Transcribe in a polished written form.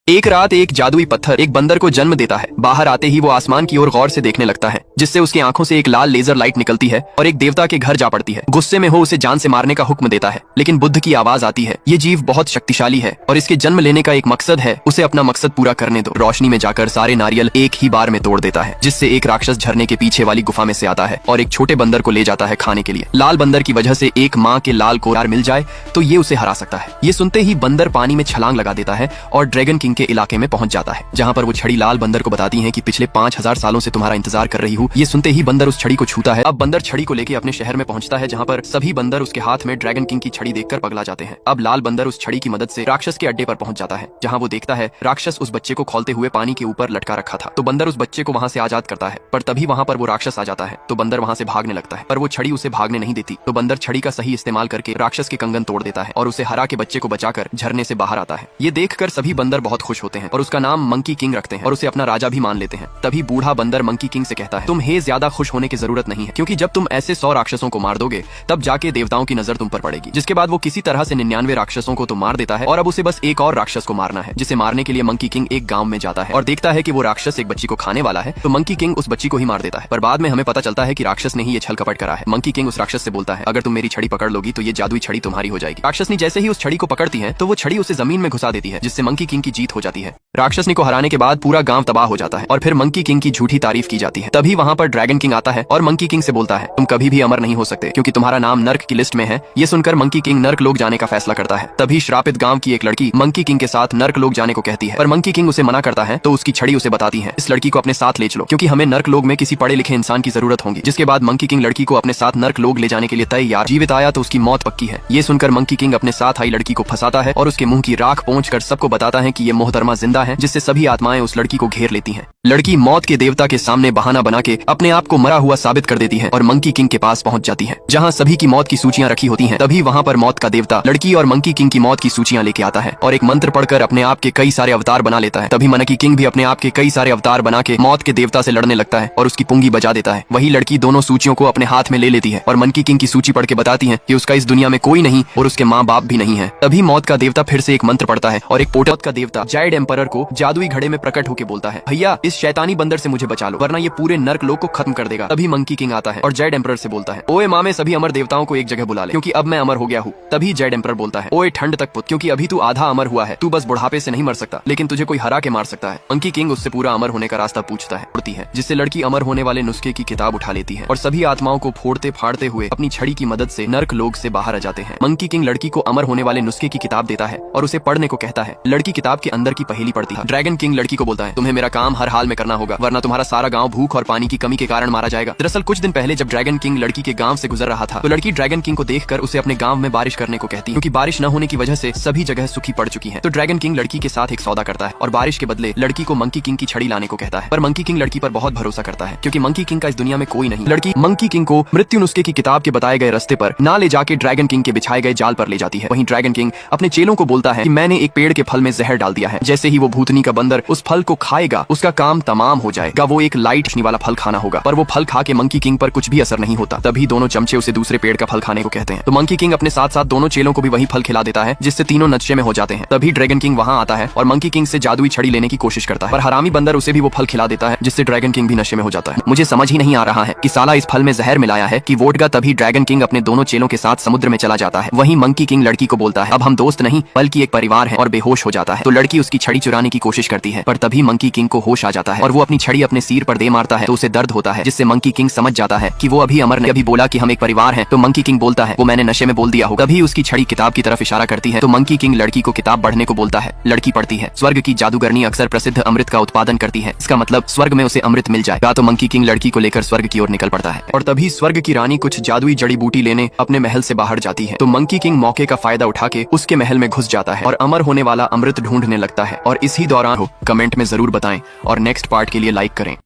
एक रात एक जादुई पत्थर एक बंदर को जन्म देता है। बाहर आते ही वो आसमान की ओर गौर से देखने लगता है, जिससे उसकी आंखों से एक लाल लेजर लाइट निकलती है और एक देवता के घर जा पड़ती है। गुस्से में हो उसे जान से मारने का हुक्म देता है, लेकिन बुद्ध की आवाज आती है, ये जीव बहुत शक्तिशाली है और इसके जन्म लेने का एक मकसद है, उसे अपना मकसद पूरा करने दो। रोशनी में जाकर सारे नारियल एक ही बार में तोड़ देता है, जिससे एक राक्षस झरने के पीछे वाली गुफा में से आता है और एक छोटे बंदर को ले जाता है खाने के लिए। लाल बंदर की वजह से एक माँ के लाल को यार मिल जाए तो ये उसे हरा सकता है। ये सुनते ही बंदर पानी में छलांग लगा देता है और ड्रैगन किंग के इलाके में पहुंच जाता है, जहां पर वो छड़ी लाल बंदर को बताती है कि पिछले 5000 सालों से तुम्हारा इंतजार कर रही हूँ। ये सुनते ही बंदर उस छड़ी को छूता है। अब बंदर छड़ी को लेकर अपने शहर में पहुंचता है, जहां पर सभी बंदर उसके हाथ में ड्रैगन किंग की छड़ी देखकर पगला जाते हैं। अब लाल बंदर उस छड़ी की मदद से राक्षस के अड्डे पर पहुंच जाता है, जहां वो देखता है राक्षस उस बच्चे को खौलते हुए पानी के ऊपर लटका रखा था। तो बंदर उस बच्चे को वहां से आजाद करता है, पर तभी वहां पर वो राक्षस आ जाता है। तो बंदर वहां से भागने लगता है, पर वो छड़ी उसे भागने नहीं देती। तो बंदर छड़ी का सही इस्तेमाल करके राक्षस के कंगन तोड़ देता है और उसे हरा के बच्चे को बचाकर झरने से बाहर आता है। ये देखकर सभी बंदर बहुत खुश होते हैं और उसका नाम मंकी किंग रखते हैं और उसे अपना राजा भी मान लेते हैं। तभी बूढ़ा बंदर मंकी किंग से कहता है, तुम ज्यादा खुश होने की जरूरत नहीं है, क्योंकि जब तुम ऐसे 100 राक्षसों को मार दोगे तब जाके देवताओं की नजर तुम पर पड़ेगी। जिसके बाद वो किसी तरह से 99 राक्षसों को तो मार देता है और अब उसे बस एक और राक्षस को मारना है, जिसे मारने के लिए मंकी किंग एक गांव में जाता है और देखता है कि वो राक्षस एक बच्ची को खाने वाला है। तो मंकी किंग उस बच्ची को ही मार देता है, पर बाद में हमें पता चलता है कि राक्षस ने ही ये छल कपट करा है। मंकी किंग उस राक्षस से बोलता है, अगर तुम मेरी छड़ी पकड़ लोगी तो ये जादुई छड़ी तुम्हारी हो जाएगी। राक्षसनी जैसे ही उस छड़ी को पकड़ती है तो वो छड़ी उसे जमीन में घुसा देती है, जिससे मंकी किंग की जीत हो जाती है। राक्षसनी को हराने के बाद पूरा गांव तबाह हो जाता है और फिर मंकी किंग की झूठी तारीफ की जाती है। तभी वहां पर ड्रैगन किंग आता है और मंकी किंग से बोलता है, तुम कभी भी अमर नहीं हो सकते, क्योंकि तुम्हारा नाम नर्क की लिस्ट में है। ये सुनकर मंकी किंग नर्क लोग जाने का फैसला करता है। तभी श्रापित गांव की एक लड़की मंकी किंग के साथ नर्क लोग जाने को कहती है, पर मंकी किंग उसे मना करता है। तो उसकी छड़ी उसे बताती है, इस लड़की को अपने साथ ले चलो, क्योंकि हमें नर्क लोग में किसी पढ़े लिखे इंसान की जरूरत होगी। जिसके बाद मंकी किंग लड़की को अपने साथ नर्क लोग ले जाने के लिए तैयार। जीवित आया तो उसकी मौत पक्की है। ये सुनकर मंकी किंग अपने साथ आई लड़की को फंसाता है और उसके मुंह की राख पोंछकर सबको बताता है कि ये मोहतरमा जिंदा है, जिससे सभी आत्माएं उस लड़की को घेर लेती हैं। लड़की मौत के देवता के सामने बहाना बना के अपने आप को मरा हुआ साबित कर देती है और मंकी किंग के पास पहुंच जाती है, जहां सभी की मौत की सूचियां रखी होती हैं। तभी वहां पर मौत का देवता लड़की और मंकी किंग की मौत की सूचियां लेके आता है और एक मंत्र पढ़कर अपने आप के कई सारे अवतार बना लेता है। तभी मंकी किंग भी अपने आप के कई सारे अवतार बना के मौत के देवता से लड़ने लगता है और उसकी पुंगी बजा देता है। वही लड़की दोनों सूचियों को अपने हाथ में ले लेती है और मंकी किंग की सूची पढ़ के बताती है कि उसका इस दुनिया में कोई नहीं और उसके माँ बाप भी नहीं है। तभी मौत का देवता फिर से एक मंत्र पढ़ता है और एक पोर्टल का देवता जायड एम्परर को जादुई घड़े में प्रकट होकर बोलता है, भैया इस शैतानी बंदर से मुझे बचा लो, वरना ये पूरे नर्क लोक को खत्म कर देगा। तभी मंकी किंग आता है और जायड एम्परर से बोलता है, ओए मामे सभी अमर देवताओं को एक जगह बुला ले, क्योंकि अब मैं अमर हो गया हूँ। तभी जायड एम्परर बोलता है, ओए ठंड तक पुत, क्योंकि अभी तू आधा अमर हुआ है, तू बस बुढ़ापे से नहीं मर सकता, लेकिन तुझे कोई हरा के मार सकता है। मंकी किंग उससे पूरा अमर होने का रास्ता पूछता है, जिससे लड़की अमर होने वाले नुस्खे की किताब उठा लेती है और सभी आत्माओं को फोड़ते फाड़ते हुए अपनी छड़ी की मदद से नर्क लोक से बाहर आ जाते हैं। मंकी किंग लड़की को अमर होने वाले नुस्खे की किताब देता है और उसे पढ़ने को कहता है। लड़की किताब के अंदर की पहेली पढ़ती है। ड्रैगन किंग लड़की को बोलता है, तुम्हें मेरा काम हर हाल में करना होगा, वरना तुम्हारा सारा गांव भूख और पानी की कमी के कारण मारा जाएगा। दरअसल कुछ दिन पहले जब ड्रैगन किंग लड़की के गांव से गुजर रहा था, तो लड़की ड्रैगन किंग को देखकर उसे अपने गांव में बारिश करने को कहती है, क्योंकि बारिश न होने की वजह से सभी जगह सूखी पड़ चुकी है। तो ड्रैगन किंग लड़की के साथ एक सौदा करता है और बारिश के बदले लड़की को मंकी किंग की छड़ी लाने को कहता है। पर मंकी किंग लड़की पर बहुत भरोसा करता है, क्योंकि मंकी किंग का इस दुनिया में कोई नहीं। लड़की मंकी किंग को मृत्यु नुस्खे की किताब के बताए गए रास्ते पर ना ले जाके ड्रैगन किंग के बिछाए गए जाल पर ले जाती है। वहीं ड्रैगन किंग अपने चेलों को बोलता है कि मैंने एक पेड़ के फल में जहर डाल दिया है, जैसे ही वो भूतनी का बंदर उस फल को खाएगा उसका काम तमाम हो जाएगा। वो एक लाइट वाला फल खाना होगा, पर वो फल खा के मंकी किंग पर कुछ भी असर नहीं होता। तभी दोनों चमचे उसे दूसरे पेड़ का फल खाने को कहते हैं। तो मंकी किंग अपने साथ साथ दोनों चेलों को भी वही फल खिला देता है, जिससे तीनों नशे में हो जाते हैं। तभी ड्रैगन किंग वहां आता है और मंकी किंग से जादुई छड़ी लेने की कोशिश करता है, पर हरामी बंदर उसे भी वो फल खिला देता है, जिससे ड्रैगन किंग भी नशे में हो जाता है। मुझे समझ ही नहीं आ रहा है कि साला इस फल में जहर मिलाया है कि वोडका। तभी ड्रैगन किंग अपने दोनों चेलों के साथ समुद्र में चला जाता है। वहीं मंकी किंग लड़की को बोलता है, अब हम दोस्त नहीं बल्कि एक परिवार है, और बेहोश हो जाता है। तो लड़की उसकी छड़ी चुराने की कोशिश करती है, पर तभी मंकी किंग को होश आ जाता है और वो अपनी छड़ी अपने सिर पर दे मारता है। तो उसे दर्द होता है, जिससे मंकी किंग समझ जाता है कि वो अभी अमर ने अभी बोला कि हम एक परिवार हैं। तो मंकी किंग बोलता है, वो मैंने नशे में बोल दिया हो। तभी उसकी छड़ी किताब की तरफ इशारा करती है, तो मंकी किंग लड़की को किताब पढ़ने को बोलता है। लड़की पढ़ती है, स्वर्ग की जादूगरनी अक्सर प्रसिद्ध अमृत का उत्पादन करती है, इसका मतलब स्वर्ग में उसे अमृत मिल जाएगा। तो मंकी किंग लड़की को लेकर स्वर्ग की ओर निकल पड़ता है और तभी स्वर्ग की रानी कुछ जादुई जड़ी बूटी लेने अपने महल से बाहर जाती है। तो मंकी किंग मौके का फायदा उठा के उसके महल में घुस जाता है और अमर होने वाला अमृत ढूंढने लगता है। और इसी दौरान कमेंट में जरूर बताएं और नेक्स्ट पार्ट के लिए लाइक करें।